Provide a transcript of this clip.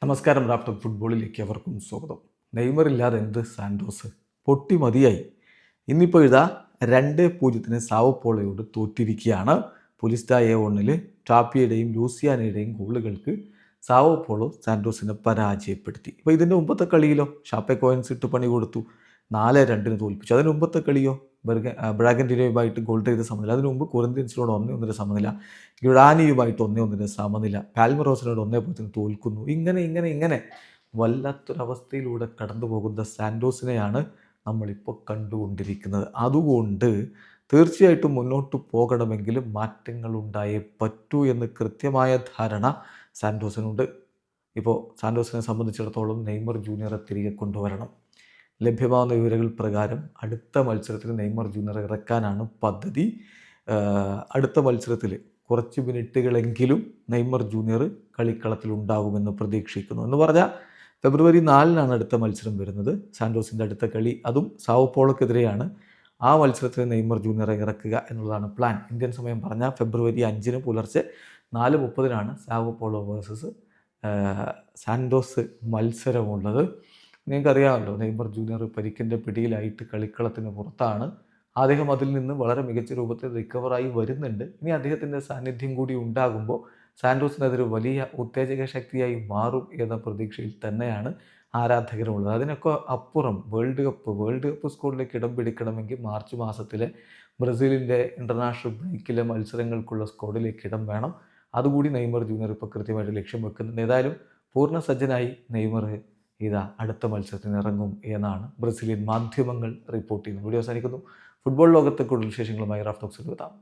നമസ്കാരം. റാഫ്റ്റർ ഫുട്ബോളിലേക്ക് അവർക്കും സ്വാഗതം. നെയ്മർ ഇല്ലാതെ എന്ത് സാൻഡോസ് പൊട്ടി മതിയായി. ഇന്നിപ്പോൾ ഇതാ 2-0 സാവോ പോളോയോട് തോറ്റിരിക്കുകയാണ്. പുലിസ്റ്റ A1 ടാപ്പിയുടെയും ലൂസിയാനയുടെയും ഗോളുകൾക്ക് സാവോ പോളോ സാൻഡോസിനെ പരാജയപ്പെടുത്തി. ഇപ്പോൾ ഇതിൻ്റെ മുമ്പത്തെ കളിയിലോ ഷാപ്പെ കോയിൻസ് ഇട്ട് പണി കൊടുത്തു, 4-2 തോൽപ്പിച്ചു. അതിന് മുമ്പത്തെ കളിയോ ബ്രാഗന്റിനയുമായിട്ട് ഗോൾ ചെയ്ത സമനില, അതിനു മുമ്പ് കൊറിന്ത്യൻസിനോട് 1-1 സമനില, ഗ്യുഡാനിയുമായിട്ട് 1-1 സമനില, പാൽമറോസിനോട് 1-0 തോൽക്കുന്നു. ഇങ്ങനെ വല്ലാത്തൊരവസ്ഥയിലൂടെ കടന്നു പോകുന്ന സാൻഡോസിനെയാണ് നമ്മളിപ്പോൾ കണ്ടുകൊണ്ടിരിക്കുന്നത്. അതുകൊണ്ട് തീർച്ചയായിട്ടും മുന്നോട്ട് പോകണമെങ്കിൽ മാറ്റങ്ങൾ ഉണ്ടായേ പറ്റൂ എന്ന് കൃത്യമായ ധാരണ സാൻഡോസിനുണ്ട്. ഇപ്പോൾ സാൻഡോസിനെ സംബന്ധിച്ചിടത്തോളം നെയ്മർ ജൂനിയറെ തിരികെ കൊണ്ടുവരണം. ലഭ്യമാകുന്ന വിവരങ്ങൾ പ്രകാരം അടുത്ത മത്സരത്തിൽ നെയ്മർ ജൂനിയർ ഇറക്കാനാണ് പദ്ധതി. അടുത്ത മത്സരത്തിൽ കുറച്ച് മിനിറ്റുകളെങ്കിലും നെയ്മർ ജൂനിയർ കളിക്കളത്തിൽ ഉണ്ടാകുമെന്ന് പ്രതീക്ഷിക്കുന്നു. എന്ന് പറഞ്ഞാൽ ഫെബ്രുവരി 4 അടുത്ത മത്സരം വരുന്നത്. സാൻഡോസിൻ്റെ അടുത്ത കളി അതും സാവോ പോളോക്കെതിരെയാണ്. ആ മത്സരത്തിൽ നെയ്മർ ജൂനിയറെ ഇറക്കുക എന്നുള്ളതാണ് പ്ലാൻ. ഇന്ത്യൻ സമയം പറഞ്ഞാൽ ഫെബ്രുവരി 5 പുലർച്ചെ 4:30 സാവോ പോളോ വേഴ്സസ് സാൻഡോസ് മത്സരമുള്ളത്. നിങ്ങൾക്കറിയാമല്ലോ, നെയ്മർ ജൂനിയർ പരിക്കിൻ്റെ പിടിയിലായിട്ട് കളിക്കളത്തിന് പുറത്താണ്. അദ്ദേഹം അതിൽ നിന്ന് വളരെ മികച്ച രൂപത്തിൽ റിക്കവറായി വരുന്നുണ്ട്. ഇനി അദ്ദേഹത്തിൻ്റെ സാന്നിധ്യം കൂടി ഉണ്ടാകുമ്പോൾ സാൻഡോസിനെതിരെ വലിയ ഉത്തേജക ശക്തിയായി മാറും എന്ന പ്രതീക്ഷയിൽ തന്നെയാണ് ആരാധകരുള്ളത്. അതിനൊക്കെ അപ്പുറം വേൾഡ് കപ്പ് സ്കോഡിലേക്ക് ഇടം പിടിക്കണമെങ്കിൽ മാർച്ച് മാസത്തിലെ ബ്രസീലിൻ്റെ ഇൻ്റർനാഷണൽ ബ്രേക്കിലെ മത്സരങ്ങൾക്കുള്ള സ്കോഡിലേക്ക് ഇടം വേണം. അതുകൂടി നെയ്മർ ജൂനിയർ ഇപ്പോൾ കൃത്യമായിട്ട് ലക്ഷ്യം വെക്കുന്നുണ്ട്. ഏതായാലും പൂർണ്ണ സജ്ജനായി നെയ്മർ ഇതാ അടുത്ത മത്സരത്തിന് ഇറങ്ങും എന്നാണ് ബ്രസീലിയൻ മാധ്യമങ്ങൾ റിപ്പോർട്ട് ചെയ്യുന്നത്. വീഡിയോ അവസാനിക്കുന്നു. ഫുട്ബോൾ ലോകത്തെ കൂടുതൽ വിശേഷങ്ങളുമായി റാഫ് ടോക്സിൽ എത്താം.